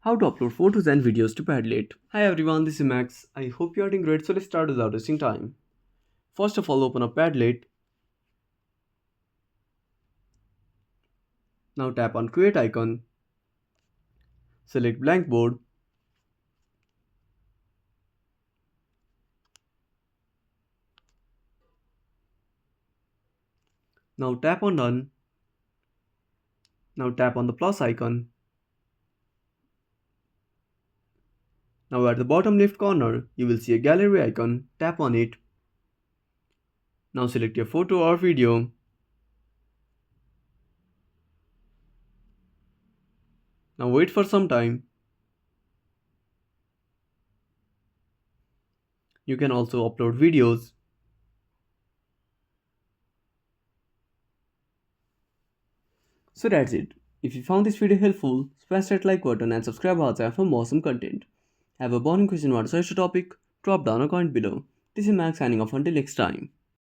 How to upload photos and videos to Padlet. Hi everyone, this is Max. I hope you are doing great, so let's start without wasting time. First of all, open up Padlet. Now tap on create icon. Select blank board. Now tap on done. Now tap on the plus icon. Now at the bottom left corner, you will see a gallery icon. Tap on it. Now select your photo or video. Now wait for some time. You can also upload videos. So that's it. If you found this video helpful, smash that like button and subscribe our channel for more awesome content. Have a burning question about such a topic? Drop down a comment below. This is Max signing off until next time.